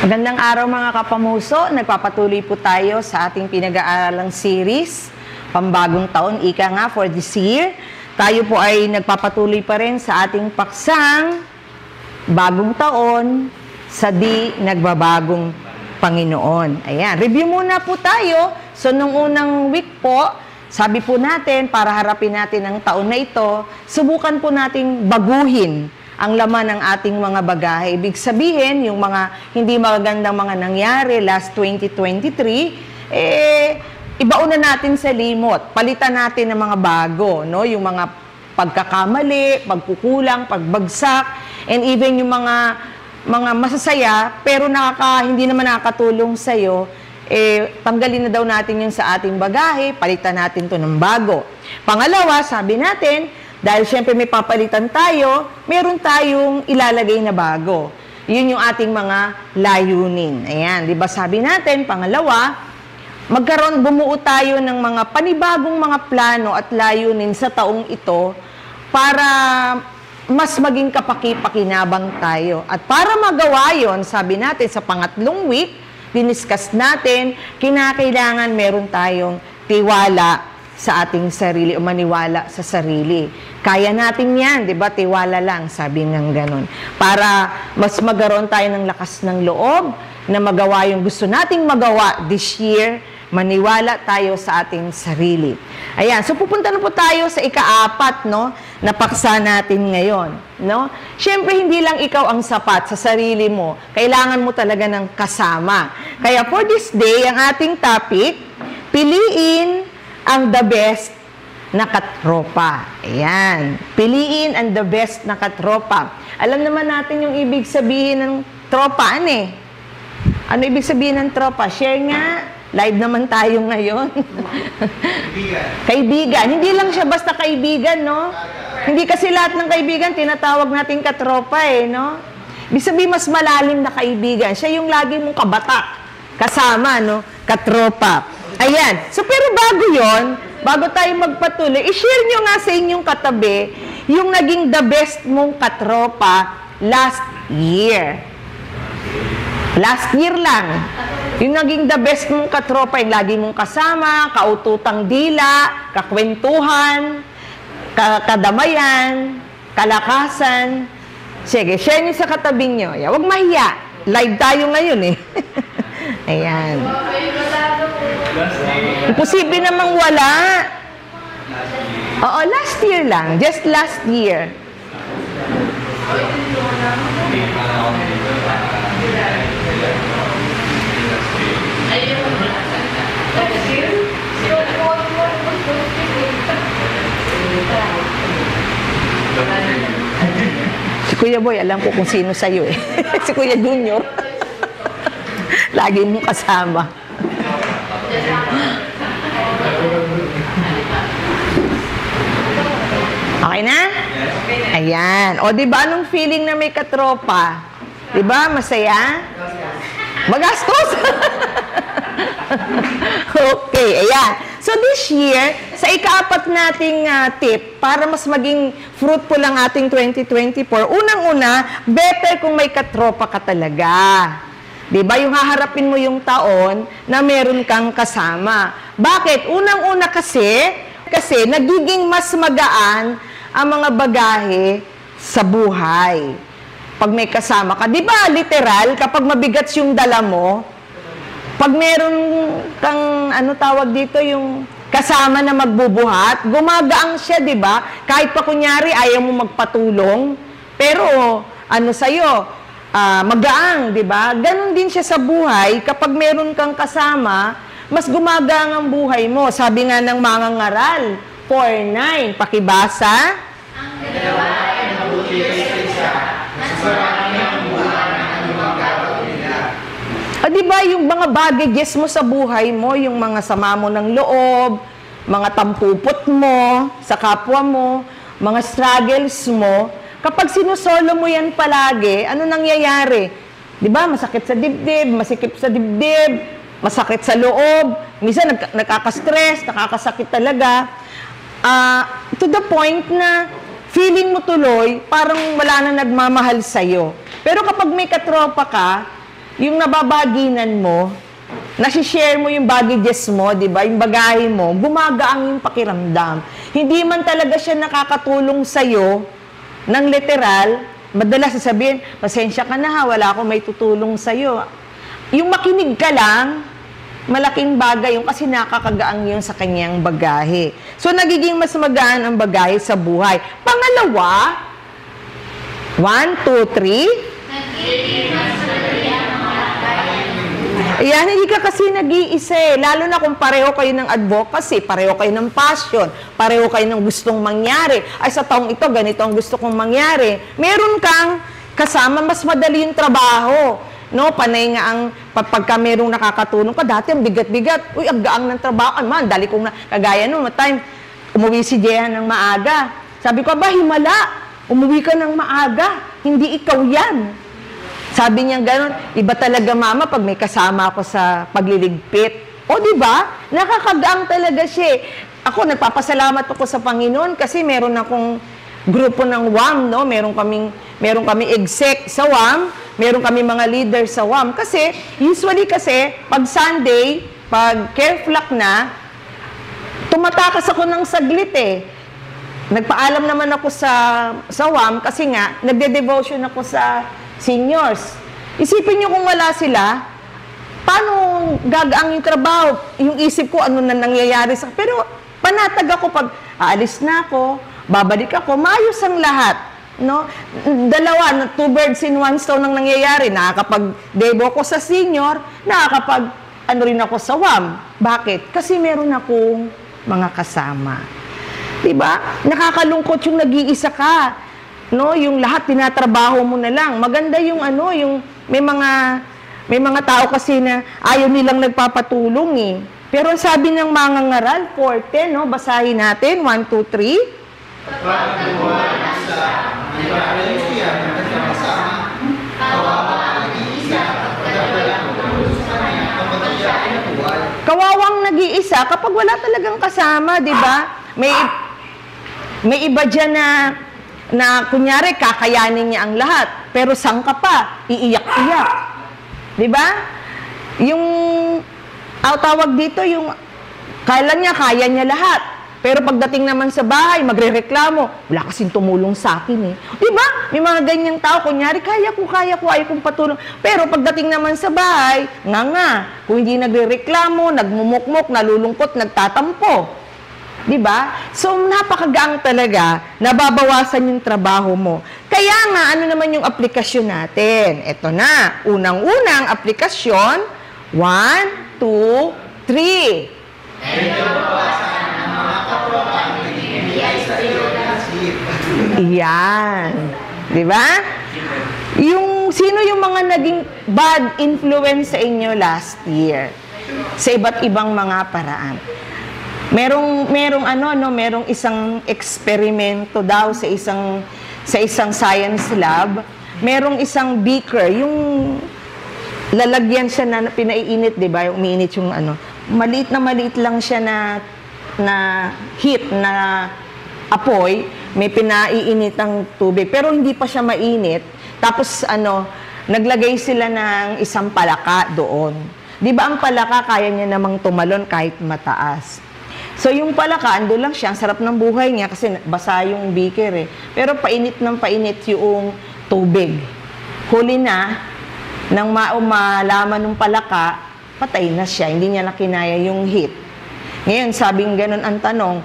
Magandang araw mga kapamuso. Nagpapatuloy po tayo sa ating pinag-aaralang series, Pambagong Taon, ika nga for this year. Tayo po ay nagpapatuloy pa rin sa ating paksang Bagong Taon sa Di Nagbabagong Panginoon. Ayan, review muna po tayo. So, nung unang week po, sabi po natin, para harapin natin ang taon na ito, subukan po nating baguhin ang laman ng ating mga bagahe. Ibig sabihin, yung mga hindi magagandang mga nangyari last 2023, ibauna natin sa limot. Palitan natin ng mga bago, no? Yung mga pagkakamali, pagkukulang, pagbagsak, and even yung mga masasaya, pero hindi naman nakakatulong sa'yo, tanggalin na daw natin yun sa ating bagahe, palitan natin to ng bago. Pangalawa, sabi natin, dahil siyempre may papalitan tayo, meron tayong ilalagay na bago. Yun yung ating mga layunin. Ayan, di ba sabi natin, pangalawa, bumuo tayo ng mga panibagong mga plano at layunin sa taong ito para mas maging kapaki-pakinabang tayo. At para magawa yun, sabi natin sa pangatlong week, diniscuss natin, kinakailangan meron tayong tiwala sa ating sarili o maniwala sa sarili. Kaya natin yan, di ba? Tiwala lang, sabi ng ganun. Para mas magkaroon tayo ng lakas ng loob na magawa yung gusto nating magawa this year, maniwala tayo sa ating sarili. Ayan, so pupunta na po tayo sa ika-4, no? Napaksa natin ngayon, no? Siyempre, hindi lang ikaw ang sapat sa sarili mo. Kailangan mo talaga ng kasama. Kaya for this day, ang ating topic, piliin ang the best na katropa. Ayan. Piliin ang the best na katropa. Alam naman natin yung ibig sabihin ng tropa. Ano ibig sabihin ng tropa? Share nga. Live naman tayo ngayon. Kaibigan. Hindi lang siya basta kaibigan, no? Hindi kasi lahat ng kaibigan tinatawag natin katropa, no? Ibig sabihin mas malalim na kaibigan. Siya yung lagi mong kabatak. Kasama, no? Katropa. Ayan. So, pero bago yon, bago tayo magpatuloy, i-share nyo nga sa inyong katabi yung naging the best mong katropa last year. Last year lang. Yung naging the best mong katropa, yung lagi mong kasama, kaututang dila, kakwentuhan, kadamayan, kalakasan. Sige, share nyo sa katabi nyo. Huwag mahiya. Live tayo ngayon eh. Ayan. Imposible namang wala. Oo, last year lang. Just last year. Si Kuya Boy, alam ko kung sino sa'yo eh. Si Kuya Junior. Lagi mong kasama. Okay na? Ayan. O, diba, anong feeling na may katropa? Diba, masaya? Magastos? Okay, ayan. So, this year, sa ika-4 nating tip, para mas maging fruitful ang ating 2024, unang-una, better kung may katropa ka talaga. Diba? Yung haharapin mo yung taon na meron kang kasama. Bakit? Unang-una kasi nagiging mas magaan ang mga bagahe sa buhay. Pag may kasama ka. Diba, literal, kapag mabigat yung dala mo, pag meron kang, tawag dito, yung kasama na magbubuhat, gumagaang siya, diba? Kahit pa kunyari, ayaw mo magpatulong, pero, sa'yo, magaang, di ba? Ganon din siya sa buhay. Kapag meron kang kasama, mas gumagang ang buhay mo. Sabi nga ng mga ngaral, 4:9, pakibasa. Ang dalawa ay mabuti sa isa, mas marami ang bunga ng anumang gagawin nila. Di ba, yung mga baggages mo sa buhay mo, yung mga sama mo ng loob, mga tampupot mo sa kapwa mo, mga struggles mo, kapag sinusolo mo yan palagi, ano nangyayari? Di ba? Masakit sa dibdib, masikip sa dibdib, masakit sa loob, minsan nakaka-stress, nakakasakit talaga. To the point na feeling mo tuloy, parang wala na nagmamahal sa'yo. Pero kapag may katropa ka, yung nababaginan mo, nasi-share mo yung baggages mo, di ba? Yung bagahe mo, gumagaang yung pakiramdam. Hindi man talaga siya nakakatulong sa'yo ng literal, madalas sasabihin, pasensya ka na ha, wala akong may tutulong sa'yo. Yung makinig ka lang, malaking bagay yung kasi nakakagaang yun sa kanyang bagahe. So, nagiging mas magaan ang bagahe sa buhay. Pangalawa, 1, 2, 3. Ayan, hindi ka kasi nag-iisa eh. Lalo na kung pareho kayo ng advocacy, pareho kayo ng passion, pareho kayo ng gustong mangyari. Ay, sa taong ito, ganito ang gusto kong mangyari. Meron kang kasama, mas madali yung trabaho. No, panay nga ang pagka merong nakakatulong ka, dati ang bigat-bigat. Uy, ang gaang ng trabaho. Ay man, dali kong na, kagaya no, time, umuwi si Jehan ng maaga. Sabi ko, ba, himala, umuwi ka ng maaga. Hindi ikaw yan. Sabi niya gano'n, iba talaga mama pag may kasama ako sa pagliligpit. O di ba? Nakakagaang talaga siya. Ako, nagpapasalamat ako sa Panginoon kasi meron akong grupo ng WAM, no? Meron kami exec sa WAM, meron kami mga leader sa WAM. Kasi, usually kasi, pag Sunday, pag care flock na, tumatakas ako ng saglit eh. Nagpaalam naman ako sa WAM kasi nga, nagde-devotion ako sa seniors. Isipin nyo kung wala sila, paano gagaang yung trabaho? Yung isip ko, ano na nangyayari sa... Pero panatag ako pag aalis na ako, babalik ako, maayos ang lahat. No? Dalawa, 2 birds in 1 stone ang nangyayari. Nakakapag-devo ko sa senior, ano rin ako sa WAM. Bakit? Kasi meron akong mga kasama. Diba? Nakakalungkot yung nag-iisa ka. No, yung lahat tinatrabaho mo na lang. Maganda yung yung may mga tao kasi na ayaw nilang nagpapatulong eh. Pero sabi ng mga ngaral, 4:10, no, basahin natin, 1, 2, 3. Pagkuhan sa ibahin siya ng kasama, kawawa ang nag-iisa kapag wala ang tulong sa kanya kapag siya ay nabuhay. Kawawang nag-iisa kapag wala talagang kasama, di ba? May iba dyan na kunyari, kakayanin niya ang lahat. Pero saan ka pa? Iiyak-iyak. Di ba? Yung, tawag dito, yung, kaya niya lahat. Pero pagdating naman sa bahay, magrereklamo, wala kasing tumulong sa akin eh. Di ba? May mga ganyang tao, kunyari, kaya ko, ayaw kong patulong. Pero pagdating naman sa bahay, kung hindi nagrereklamo, nagmumukmok, nalulungkot, nagtatampo. Diba? So, napakagaang talaga, nababawasan yung trabaho mo. Kaya nga, ano naman yung aplikasyon natin? Ito na, unang-unang aplikasyon, 1, 2, 3. Medyo bawasan ang mga kapropang nagbibigay sa iyo ng hasip. Iyan. Diba? Sino yung mga naging bad influence sa inyo last year? Sa iba't ibang mga paraan. Merong isang eksperimento daw sa isang science lab. Merong isang beaker, yung lalagyan siya na pinaiinit, 'di ba? Yung umiinit yung maliit lang siya na heat na apoy, may pinaiinit ng tubig, pero hindi pa siya mainit. Tapos naglagay sila ng isang palaka doon. 'Di ba ang palaka kaya niya namang tumalon kahit mataas? So, yung palaka, ando lang siya, ang sarap ng buhay niya kasi basa yung beaker eh. Pero painit ng painit yung tubig. Huli na, nang malaman ng palaka, patay na siya, hindi niya nakinaya yung heat. Ngayon, sabing ganun ang tanong,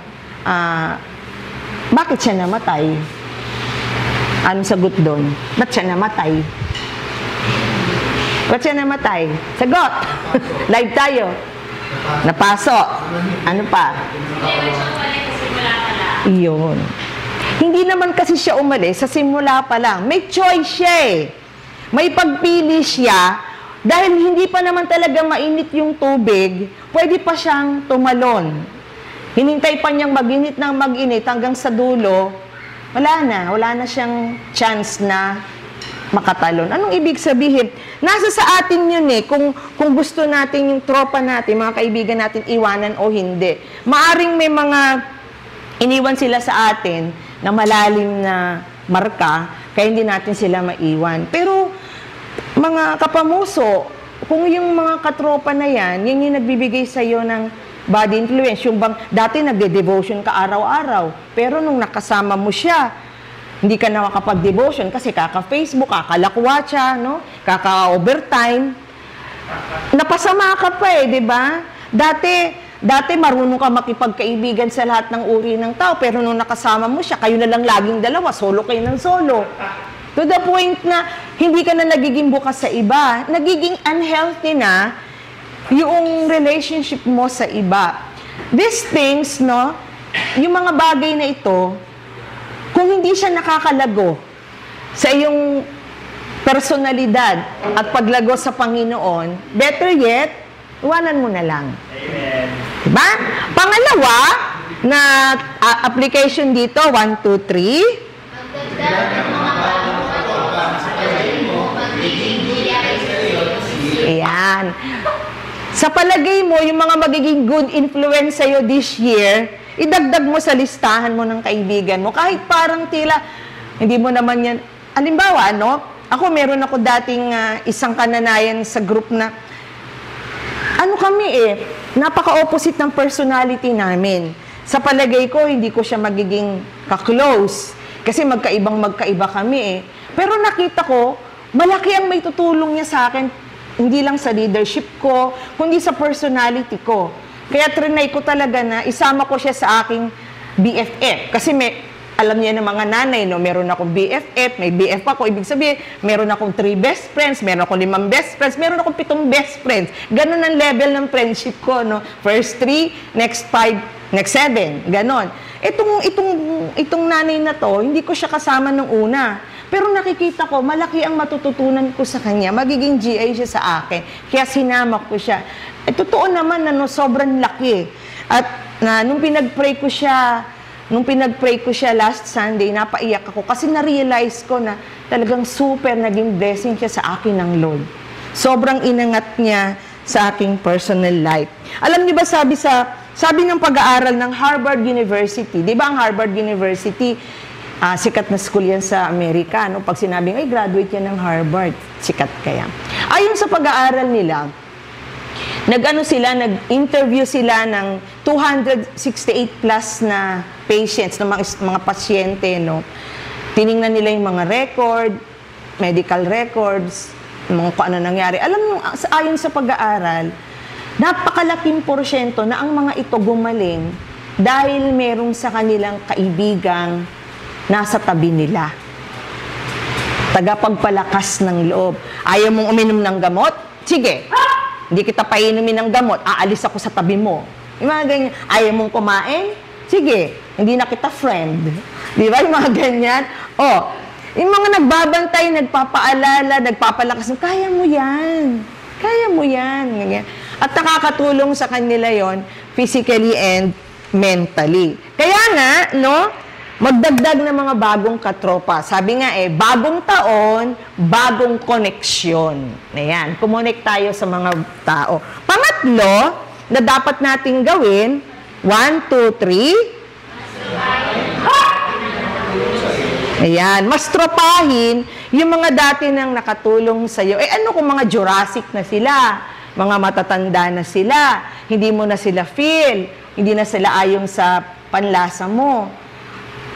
bakit siya namatay? Anong sagot doon? Ba't siya namatay? Ba't siya namatay? Sagot! Live tayo. Napasok. Ano pa? Iyon. Hindi naman kasi siya umalis sa simula pa lang. May choice siya eh. May pagpili siya dahil hindi pa naman talaga mainit yung tubig, pwede pa siyang tumalon. Hinintay pa niyang mag-init ng mag-init hanggang sa dulo, wala na siyang chance na makatalon. Anong ibig sabihin? Nasa sa atin yun eh, kung gusto natin yung tropa natin, mga kaibigan natin, iwanan o hindi. Maaring may mga iniwan sila sa atin na malalim na marka, kaya hindi natin sila maiwan. Pero mga kapamuso, kung yung mga katropa na yan yung nagbibigay sa'yo ng bad influence, yung bang dati nagde-devotion ka araw-araw, pero nung nakasama mo siya, hindi ka na makapag-devotion kasi kaka-Facebook, kakalakwatsa, no? Kaka-overtime. Napasama ka pa di ba? Dati marunong ka makipagkaibigan sa lahat ng uri ng tao, pero nung nakasama mo siya, kayo na lang laging dalawa, solo kayo ng solo. To the point na hindi ka na nagiging bukas sa iba, nagiging unhealthy na yung relationship mo sa iba. These things, no, yung mga bagay na ito, kung hindi siya nakakalago sa iyong personalidad at paglago sa Panginoon, better yet, iwanan mo na lang. Amen. Diba? Pangalawa, na application dito, 1, 2, 3. Ayan. Sa palagay mo, yung mga magiging good influence sa'yo this year, idagdag mo sa listahan mo ng kaibigan mo. Kahit parang tila, hindi mo naman yan. Halimbawa, meron ako dating isang kananayan sa group na, kami napaka-opposite ng personality namin. Sa palagay ko, hindi ko siya magiging ka-close. Kasi magkaiba kami Pero nakita ko, malaki ang may tutulong niya sa akin, hindi lang sa leadership ko, kundi sa personality ko. Kaya trinay ko talaga na isama ko siya sa aking BFF. Kasi alam niya ng mga nanay, meron akong BFF, may BF ako. Ibig sabihin, meron akong 3 best friends, meron akong 5 best friends, meron akong 7 best friends. Ganon ang level ng friendship ko, First 3, next 5, next 7. Ganon. Itong nanay na to, hindi ko siya kasama nung una. Pero nakikita ko, malaki ang matututunan ko sa kanya. Magiging GI siya sa akin. Kaya sinama ko siya. Totoo naman na sobrang laki. At nung pinag-pray ko siya last Sunday, napaiyak ako kasi na-realize ko na talagang super naging blessing siya sa akin ng Lord. Sobrang inangat niya sa aking personal life. Alam niyo ba, sabi ng pag-aaral ng Harvard University, di ba ang Harvard University, sikat na school yan sa Amerika, Pag sinabing, ay, graduate yan ng Harvard, sikat kaya. Ayon sa pag-aaral nila, nag-interview sila ng 268 plus na patients, ng mga pasyente, Tiningnan nila yung mga record, medical records, kung ano nangyari. Alam niyo, ayon sa pag-aaral, napakalaking porsyento na ang mga ito gumaling dahil merong sa kanilang kaibigang nasa tabi nila. Tagapagpalakas ng loob. Ayaw mong uminom ng gamot? Sige. Hindi kita painumin ng gamot. Aalis ako sa tabi mo. Yung mga ganyan. Ayaw mong kumain? Sige. Hindi na kita friend. Di ba? Yung mga ganyan. Yung mga nagbabantay, nagpapaalala, nagpapalakas. Kaya mo yan. Kaya mo yan. Ganyan. At nakakatulong sa kanila yon physically and mentally. Kaya nga, magdagdag ng mga bagong katropa. Sabi nga bagong taon, bagong koneksyon. Ayan, kumonek tayo sa mga tao. Pangatlo, na dapat nating gawin, 1, 2, 3. Ayan, mas tropahin yung mga dati nang nakatulong sa'yo. Ano kung mga Jurassic na sila? Mga matatanda na sila? Hindi mo na sila feel? Hindi na sila ayon sa panlasa mo?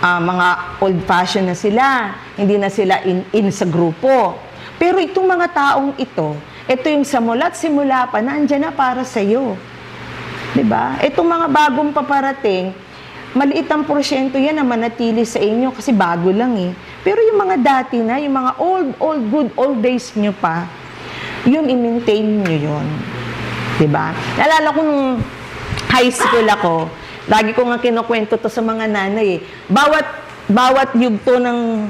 Mga old-fashioned na sila, hindi na sila in sa grupo. Pero itong mga taong ito yung simula pa, nandiyan na para sa'yo. Diba? Itong mga bagong paparating, maliit ang porsyento yan na manatili sa inyo kasi bago lang Pero yung mga dati na, yung mga good old days nyo pa, yun, i-maintain nyo yun. Diba? Naalala ko nung high school ako, lagi ko nga kinukwento to sa mga nanay Bawat yugto ng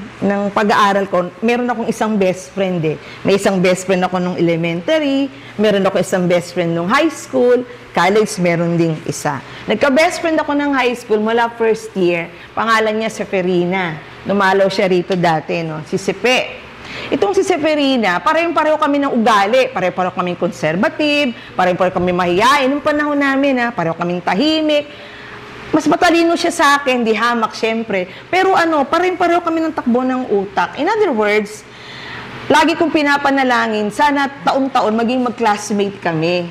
pag-aaral ko, meron akong isang best friend May isang best friend ako nung elementary, meron ako isang best friend nung high school, college meron ding isa. Nagka-best friend ako ng high school mula first year, pangalan niya Seferina. Dumalaw siya rito dati, si Sepe. Itong si Seferina, pareho kami ng ugali, pareho kami conservative, pareho kami mahiyain. Nung panahon namin, pareho kaming tahimik. Mas matalino siya sa akin, di hamak, syempre. Pero pareho kami ng takbo ng utak. In other words, lagi kong pinapanalangin, sana taon-taon maging mag-classmate kami.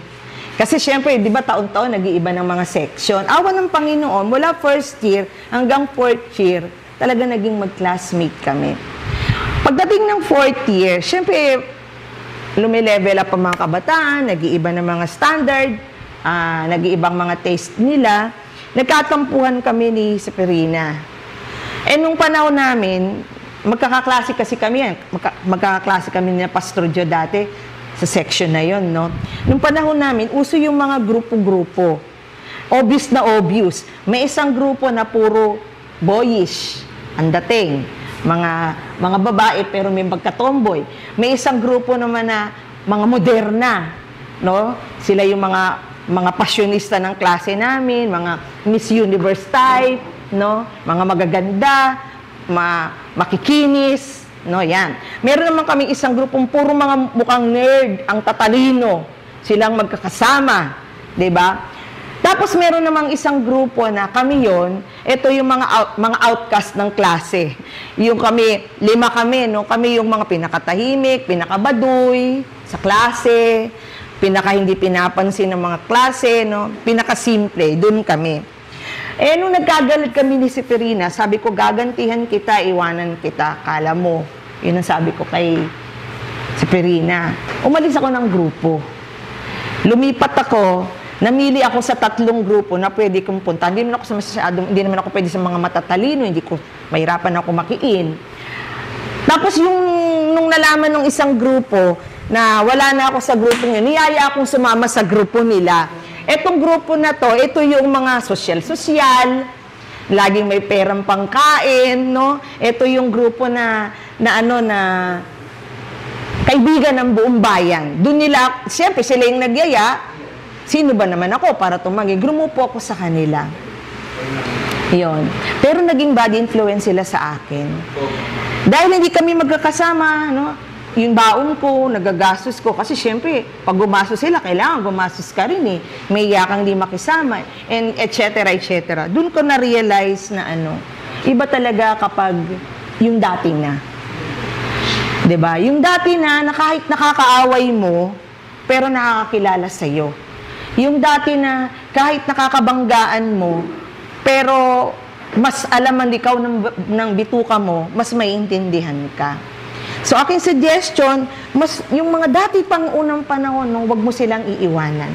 Kasi syempre, di ba taon-taon nag-iiba ng mga section. Awa ng Panginoon, mula first year hanggang fourth year, talaga naging mag-classmate kami. Pagdating ng fourth year, syempre, lumilevel up ang mga kabataan, nag-iiba ng mga standard, nag-iibang mga taste nila. Nagkatampuhan kami ni Severina. Nung panahon namin, magkakaklase kasi kami, magkakaklase kami ni Pastor Joe dati sa section na yon, no? Nung panahon namin, uso yung mga grupo-grupo. Obvious na obvious. May isang grupo na puro boyish, ang dating. Mga babae pero may magka-tomboy. May isang grupo naman na mga moderna, no? Sila yung mga pasyonista ng klase namin, mga Miss Universe type, no? Mga magaganda, makikinis, no? Yan. Meron naman kami isang grupong puro mga mukhang nerd, ang tatalino. Silang magkakasama, 'di ba? Tapos meron namang isang grupo na kami yon, ito yung mga outcast ng klase. Yung kami, 5 kami, no? Kami yung mga pinakatahimik, pinakabaduy sa klase, pinaka hindi pinapansin ng mga klase, no? Pinakasimple, dun kami. Nung nagkagalit kami ni Severina, sabi ko, gagantihan kita, iwanan kita, kala mo. Yun ang sabi ko kay Severina. Umalis ako ng grupo. Lumipat ako, namili ako sa 3 grupo na pwede kong punta. Hindi naman ako pwede sa mga matatalino, mahirapan ako makiin. Tapos nung nalaman ng isang grupo na wala na ako sa grupo yun, niyaya akong sumama sa grupo nila. Etong grupo na to, ito yung mga sosyal-sosyal, laging may perang pangkain, no? Ito yung grupo na kaibigan ng buong bayan. Doon nila, siyempre sila yung nagyaya, sino ba naman ako para tumagi? Grupo ako sa kanila. Yun. Pero naging bad influence sila sa akin. Dahil hindi kami magkakasama, no? Yung baon ko, nagagastos ko. Kasi syempre, pag gumastos sila, kailangan gumastos ka rin eh. May iyakang di makisama. And et cetera. Doon ko na-realize na iba talaga kapag yung dati na. 'Di ba? Yung dati na kahit nakakaaway mo, pero nakakakilala sa'yo. Yung dati na kahit nakakabanggaan mo, pero mas alaman ikaw ng bituka mo, mas maiintindihan ka. So, aking suggestion, yung mga dati pang unang panahon, wag mo silang iiwanan.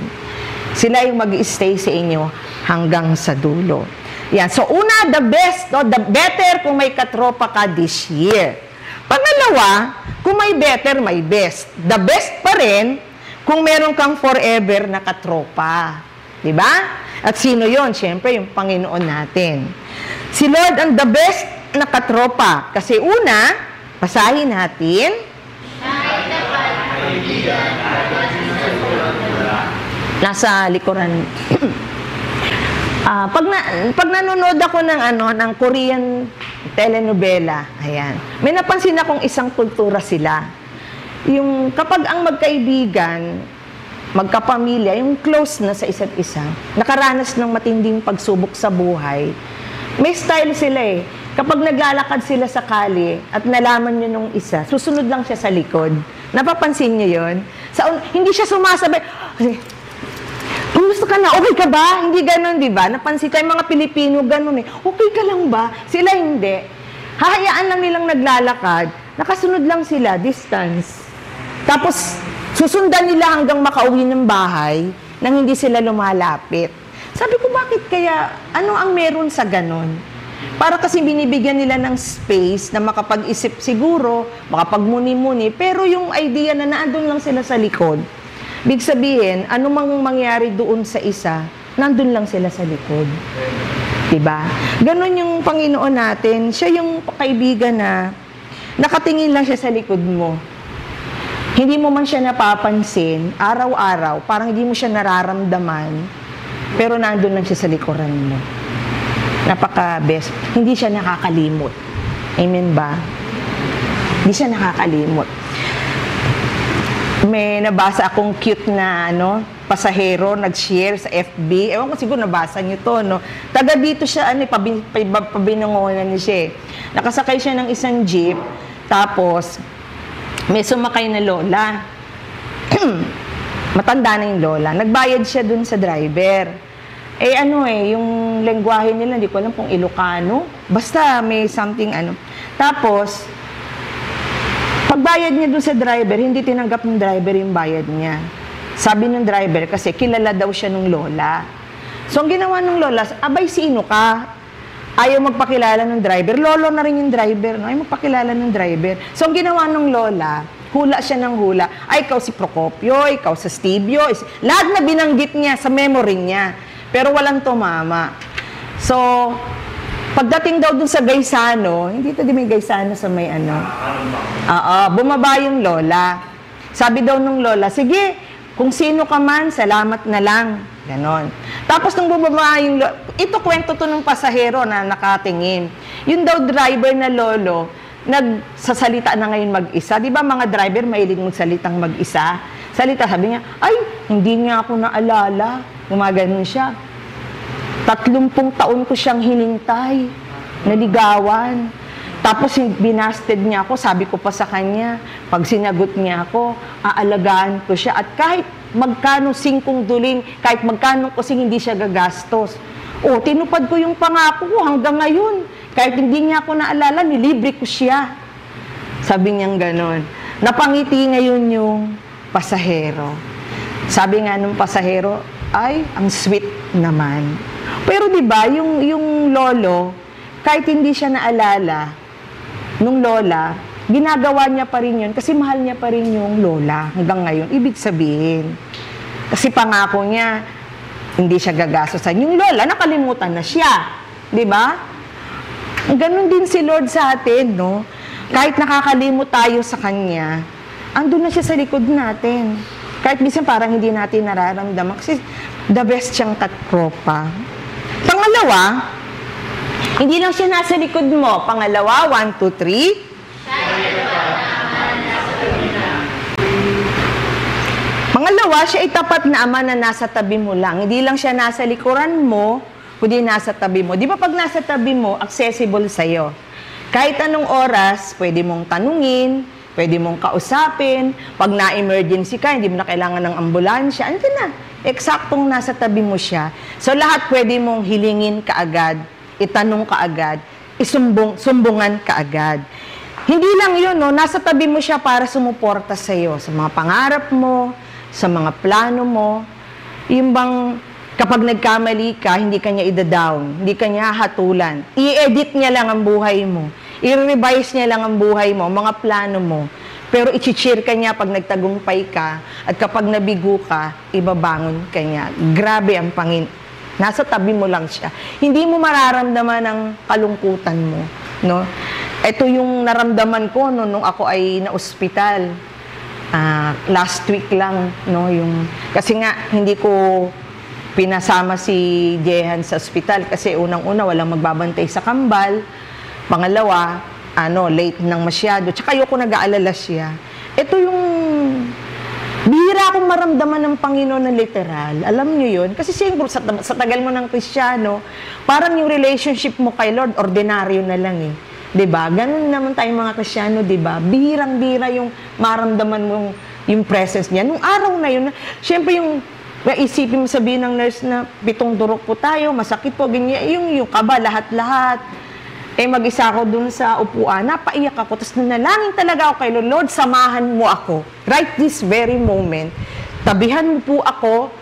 Sila yung mag-stay sa inyo hanggang sa dulo. Yan. So, una, the best, the better kung may katropa ka this year. Pangalawa, kung may better, may best. The best pa rin kung meron kang forever na katropa. Diba? At sino yon? Siyempre, yung Panginoon natin. Si Lord ang the best na katropa. Kasi una, basahin natin. Nasa likuran. Pag nanonood ako ng Korean telenovela, ayan, may napansin akong isang kultura sila. Yung kapag ang magkaibigan, magkapamilya, yung close na sa isa't isa, nakaranas ng matinding pagsubok sa buhay, may style sila eh. Kapag naglalakad sila sa kali at nalaman nyo nung isa, susunod lang siya sa likod. Napapansin nyo yun? Hindi siya sumasabay, kumusta ka na? Okay ka ba? Hindi ganun, di ba? Napansin tayo mga Pilipino, ganun eh. Okay ka lang ba? Sila hindi. Hahayaan lang nilang naglalakad, nakasunod lang sila, distance. Tapos, susundan nila hanggang makauwi ng bahay nang hindi sila lumalapit. Sabi ko, bakit kaya? Ano ang meron sa ganun? Para kasi binibigyan nila ng space na makapag-isip siguro, makapagmuni-muni, pero yung idea na naandun lang sila sa likod, big sabihin, ano mang mangyari doon sa isa, nandun lang sila sa likod. Diba? Ganon yung Panginoon natin. Siya yung kaibigan na nakatingin lang siya sa likod mo. Hindi mo man siya napapansin, araw-araw, parang hindi mo siya nararamdaman, pero nandun lang siya sa likuran mo. Napaka-best. Hindi siya nakakalimot. Amen ba? Hindi siya nakakalimot. May nabasa akong cute na pasahero, nag-share sa FB. Ewan ko siguro nabasa niyo to, no? Taga dito siya, pabinangonan niya siya. Nakasakay siya ng isang jeep, tapos may sumakay na lola. Matanda na yung lola. Nagbayad siya dun sa driver. Yung lengguwahe nila, hindi ko alam kung Ilocano. Basta may something Tapos, pagbayad niya dun sa driver, hindi tinanggap ng driver yung bayad niya. Sabi ng driver, kasi kilala daw siya ng lola. So, ang ginawa ng lola, abay, sino ka? Ayaw magpakilala ng driver. Lolo na rin yung driver. No? Ayaw magpakilala ng driver. So, ang ginawa ng lola, hula siya ng hula. Ay, ikaw si Procopio, ikaw sa Stevio. Lahat na binanggit niya sa memory niya. Pero walang tumama. So, pagdating daw dun sa Gaisano, hindi ito din may Gaisano sa may bumaba yung lola. Sabi daw nung lola, sige, kung sino ka man, salamat na lang. Ganon. Tapos nung bumaba yung ito kwento to ng pasahero na nakatingin. Yung daw driver na lolo, nagsasalita na ngayon mag-isa. Di ba mga driver mahilig magsalitang mag-isa? Salita, sabi niya, ay, hindi niya ako naalala. Gumaganon siya. 30 taon ko siyang hinintay. Naligawan. Tapos binasted niya ako, sabi ko pa sa kanya, pag sinagot niya ako, aalagaan ko siya. At kahit magkano singkong duling, kahit magkano kusing hindi siya gagastos. O, tinupad ko yung pangako ko hanggang ngayon. Kahit hindi niya ako naalala, nilibre ko siya. Sabi niyang ganon. Napangiti ngayon yung pasahero. Sabi nga nung pasahero, ay, ang sweet naman. Pero di ba yung lolo, kahit hindi siya naalala, nung lola, ginagawa niya pa rin yun kasi mahal niya pa rin yung lola hanggang ngayon. Ibig sabihin, kasi pangako niya, hindi siya gagastosan. Yung lola, nakalimutan na siya. Di ba? Ganon din si Lord sa atin, no? Kahit nakakalimot tayo sa Kanya, andun na siya sa likod natin. Kahit minsan parang hindi natin nararamdaman. Kasi the best siyang katropa. Pangalawa, hindi lang siya nasa likod mo. Pangalawa, 1, 2, 3. Pangalawa, siya ay tapat na ama na nasa tabi mo lang. Hindi lang siya nasa likuran mo, kundi nasa tabi mo. Di ba pag nasa tabi mo, accessible sa'yo. Kahit anong oras, pwede mong tanungin, pwede mong kausapin. Pag na-emergency ka, hindi mo na kailangan ng ambulansya. Andiyan na. Eksaktong nasa tabi mo siya. So lahat pwede mong hilingin kaagad, itanong kaagad, sumbungan kaagad. Hindi lang yun, no? Nasa tabi mo siya para sumuporta sa'yo, sa mga pangarap mo, sa mga plano mo. Yung bang kapag nagkamali ka, hindi ka niya ida-down, hindi ka niya hatulan. I-edit niya lang ang buhay mo. I-revise niya lang ang buhay mo, mga plano mo. Pero i-cheer ka niya pag nagtagumpay ka at kapag nabigo ka, ibabangon ka niya. Grabe ang Panginoon. Nasa tabi mo lang siya. Hindi mo mararamdaman ang kalungkutan mo, no? Ito yung naramdaman ko nung ako ay na-ospital. Last week lang, no, kasi nga hindi ko pinasama si Jehan sa ospital kasi unang-una walang magbabantay sa kambal. Pangalawa, late nang masyado. Tsaka ayoko nag-aalala siya. Ito yung bihira akong maramdaman ng Panginoon na literal. Alam niyo yun? Kasi siyempre, sa tagal mo ng Kristiyano, parang yung relationship mo kay Lord, ordinaryo na lang eh. 'Di ba? Ganun naman tayong mga Kristiyano, 'di ba? Bihirang-bihira yung maramdaman mo yung presence niya. Nung araw na yun, siyempre yung isipin mo sabihin ng nurse na 7 durok po tayo, masakit po, ganyan, yung kaba, lahat-lahat. Mag-isa ako dun sa upuan, napaiyak ako, tapos nanalangin talaga ako kay Lord, Lord, samahan mo ako. Right this very moment, tabihan mo po ako,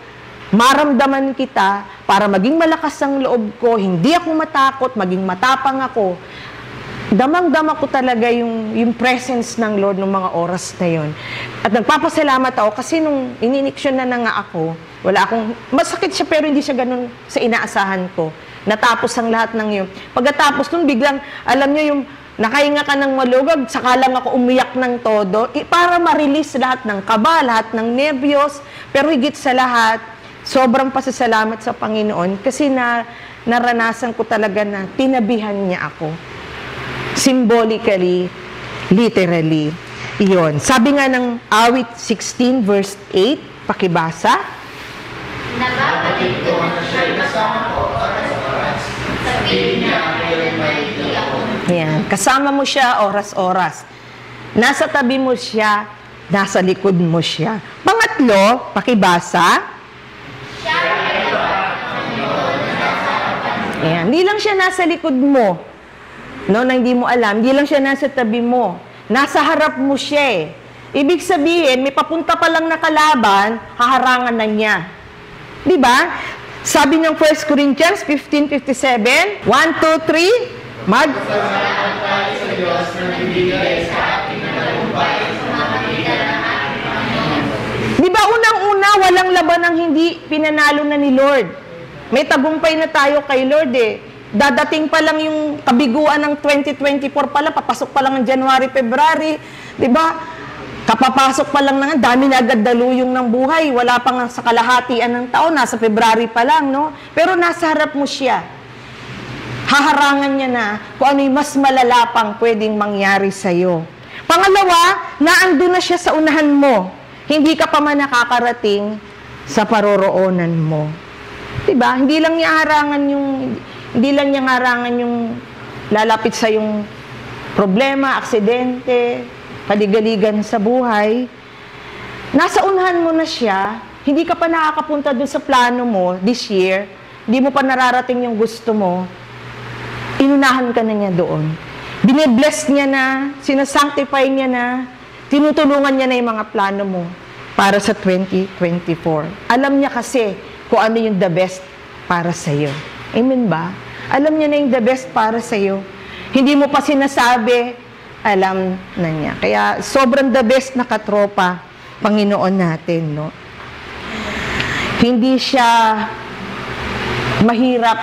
maramdaman kita, para maging malakas ang loob ko, hindi ako matakot, maging matapang ako. Damang-dama ko talaga yung presence ng Lord ng mga oras na yun. At nagpapasalamat ako kasi nung ininiksyon na nga ako, wala akong, masakit siya pero hindi siya ganun sa inaasahan ko. Natapos ang lahat ng yun. Pagkatapos nun, biglang, alam niyo yung nakahinga ka ng malugag, saka lang ako umiyak ng todo, para ma-release lahat ng kaba, lahat ng nervyos, pero higit sa lahat, sobrang pasasalamat sa Panginoon kasi naranasan ko talaga na tinabihan niya ako. Symbolically, literally. Iyon. Sabi nga ng awit 16 verse 8, pakibasa. Nababalik ko na siya'y kasama ko oras-oras. Sabihin niya, kailan may hindi ako. Yan. Kasama mo siya oras-oras. Nasa tabi mo siya, nasa likod mo siya. Pangatlo, pakibasa. Ayan. Hindi lang siya nasa likod mo, no, na hindi mo alam. Hindi lang siya nasa tabi mo. Nasa harap mo siya eh. Ibig sabihin, may papunta pa lang na kalaban, haharangan na niya. Di ba? Sabi ng 1 Corinthians 15:57, 1, 2, 3, Salamat tayo sa Diyos na nagbibigay sa ating tagumpay sa mga kailangan ng Panginoon. Di ba unang-una, walang laban ang hindi pinanalo na ni Lord. May tagumpay na tayo kay Lord eh. Dadating pa lang yung kabiguan ng 2024 pala, papasok pa lang ng January, February. Di ba? Kapapasok pa lang na, dami na agad daluyong ng buhay. Wala pa nga sa kalahatian ng taon, nasa February pa lang, no? Pero nasa harap mo siya. Haharangan niya na kung ano yung mas malala pang pwedeng mangyari sa'yo. Pangalawa, naandun na siya sa unahan mo. Hindi ka pa man nakakarating sa paroroonan mo. Diba? Hindi lang niya harangan yung lalapit sa yung problema, aksidente, kaligaligan sa buhay. Nasa unahan mo na siya, hindi ka pa nakakapunta dun sa plano mo this year, hindi mo pa nararating yung gusto mo, inunahan ka na niya doon. Bine-bless niya na, sinasanctify niya na, tinutulungan niya na yung mga plano mo para sa 2024. Alam niya kasi kung ano yung the best para sa'yo. Amen ba? Alam niya na yung the best para sa'yo. Hindi mo pa sinasabi, alam na niya. Kaya sobrang the best na katropa, Panginoon natin, no? Hindi siya mahirap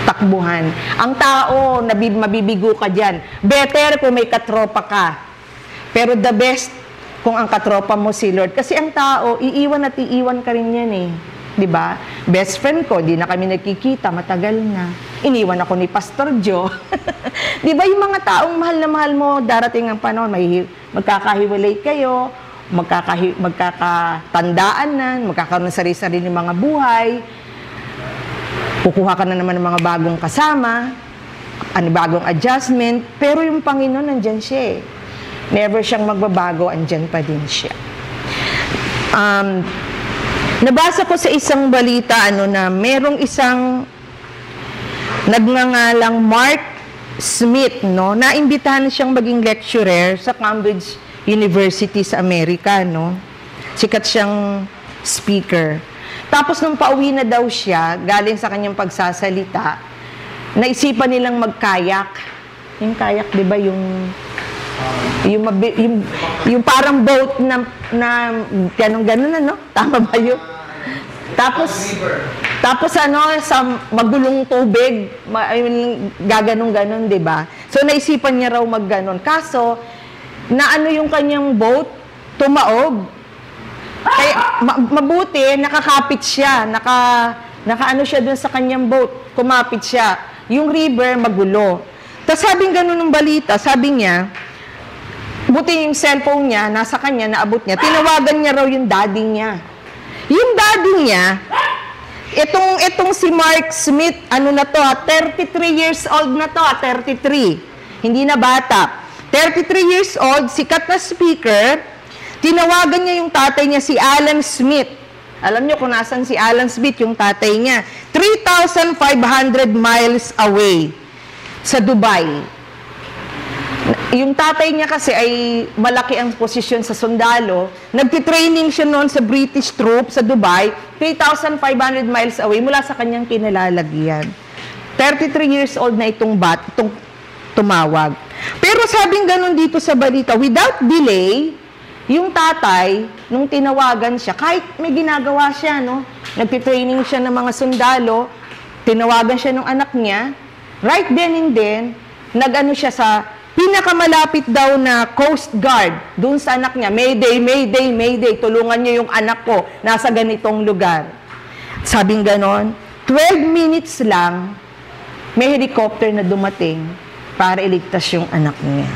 takbuhan. Ang tao, mabibigo ka dyan. Better kung may katropa ka. Pero the best kung ang katropa mo si Lord. Kasi ang tao, iiwan at iiwan ka rin yan eh. Diba? Best friend ko, di na kami nagkikita, matagal na. Iniwan ako ni Pastor Joe. Diba yung mga taong mahal na mahal mo, darating ang panahon, magkakahiwalay kayo, magkakatandaan na, magkakaroon ng sarili-sarili mga buhay, kukuha ka na naman ng mga bagong kasama, bagong adjustment, pero yung Panginoon nandyan siya eh. Never siyang magbabago, andyan pa din siya. Nabasa ko sa isang balita na merong isang nagngangalang Mark Smith, no, naimbitahan siyang maging lecturer sa Cambridge University sa Amerika, no. Sikat siyang speaker. Tapos nung pauwi na daw siya, galing sa kanyang pagsasalita, naisipan nilang mag-kayak. Yung kayak, 'di ba, yung parang boat na ganun ano? Tama ba yun? Tapos sa magulong tubig, gaganong-ganon, 'di ba? So naisipan niya raw magganon. Kaso yung kanyang boat tumaog. Kaya mabuti nakakapit siya, nakaano siya dun sa kanyang boat, kumapit siya. Yung river magulo. Tapos sabing ganun ng balita, sabi niya, buti yung cellphone niya, nasa kanya, naabot niya, tinawagan niya raw yung daddy niya. Yung daddy niya, itong si Mark Smith, 33 years old na to, 33. Hindi na bata. 33 years old, sikat na speaker. Tinawagan niya yung tatay niya, si Alan Smith. Alam niyo kung nasan si Alan Smith, yung tatay niya. 3,500 miles away sa Dubai. Yung tatay niya kasi ay malaki ang posisyon sa sundalo. Nagtitraining siya noon sa British troop sa Dubai, 3,500 miles away mula sa kanyang kinalalagyan. 33 years old na itong tumawag. Pero sabing ganun dito sa balita, without delay, yung tatay, nung tinawagan siya, kahit may ginagawa siya, no? Nagtitraining siya ng mga sundalo, tinawagan siya ng anak niya, right then and then, siya sa pinakamalapit daw na Coast Guard, dun sa anak niya, Mayday, Mayday, Mayday, tulungan niyo yung anak ko, nasa ganitong lugar. Sabing ganon, 12 minutes lang, may helicopter na dumating para iligtas yung anak niya.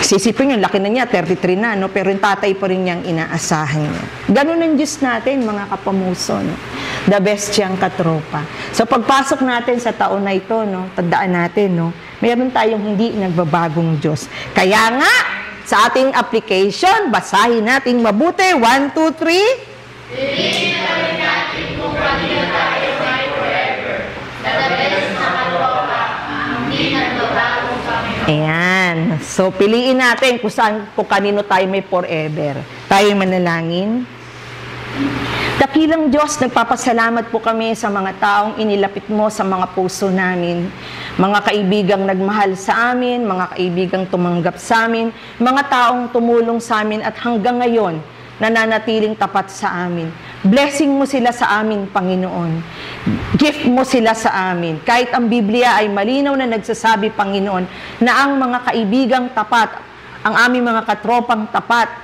Sisipin yung laki na niya, 33 na, no? Pero yung tatay pa rin niyang inaasahan niya. Ganun ang Diyos natin, mga kapamuso, no? The best siyang katropa. So, pagpasok natin sa taon na ito, no? Tandaan natin, no? Meron tayong hindi nagbabagong Diyos. Kaya nga, sa ating application, basahin natin mabuti. 1, 2, 3. Piliin na rin natin kung kanino tayo may forever. The best na katropa, hindi nagbabagong Panginoon. Ayan. So, piliin natin kung kanino tayo may forever. Tayo manalangin. Dakilang Diyos, nagpapasalamat po kami sa mga taong inilapit mo sa mga puso namin. Mga kaibigang nagmahal sa amin, mga kaibigang tumanggap sa amin, mga taong tumulong sa amin at hanggang ngayon, nananatiling tapat sa amin. Blessing mo sila sa amin, Panginoon. Gift mo sila sa amin. Kahit ang Biblia ay malinaw na nagsasabi, Panginoon, na ang mga kaibigang tapat, ang aming mga katropang tapat,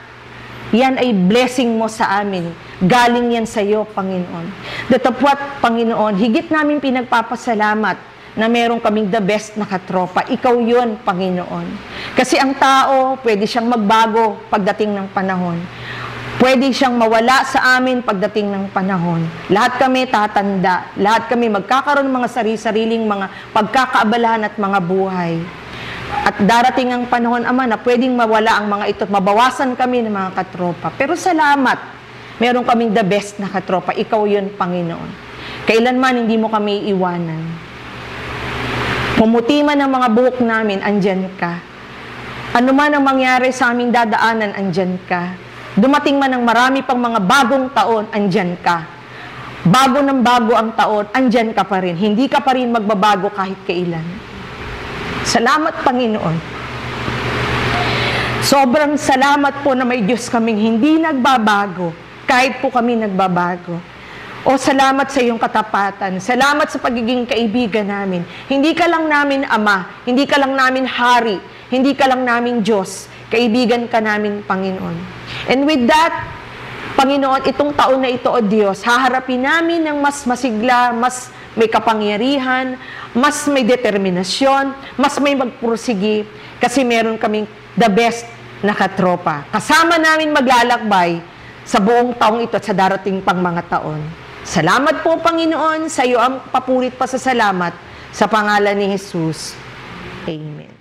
yan ay blessing mo sa amin. Galing yan sa iyo, Panginoon. Datapwat, Panginoon, higit namin pinagpapasalamat na meron kaming the best na katropa. Ikaw yun, Panginoon. Kasi ang tao, pwede siyang magbago pagdating ng panahon. Pwede siyang mawala sa amin pagdating ng panahon. Lahat kami tatanda. Lahat kami magkakaroon ng mga sariling mga pagkakaabalahan at mga buhay. At darating ang panahon, Ama, na pwedeng mawala ang mga ito at mabawasan kami ng mga katropa. Pero salamat, meron kaming the best na katropa. Ikaw yun, Panginoon. Kailanman hindi mo kami iwanan. Pumuti man ang mga buhok namin, andyan ka. Ano man ang mangyari sa aming dadaanan, andyan ka. Dumating man ang marami pang mga bagong taon, andyan ka. Bago ng bago ang taon, andyan ka pa rin. Hindi ka pa rin magbabago kahit kailan. Salamat, Panginoon. Sobrang salamat po na may Diyos kaming hindi nagbabago, kahit po kami nagbabago. O salamat sa iyong katapatan. Salamat sa pagiging kaibigan namin. Hindi ka lang namin Ama, hindi ka lang namin Hari, hindi ka lang namin Diyos. Kaibigan ka namin, Panginoon. And with that, Panginoon, itong taon na ito, O Diyos, haharapin namin ng mas masigla, mas may kapangyarihan, mas may determinasyon, mas may magpursigi, kasi meron kaming the best na katropa. Kasama namin maglalakbay sa buong taong ito at sa darating pang mga taon. Salamat po, Panginoon, sa iyo ang papurit pa sa salamat sa pangalan ni Jesus. Amen.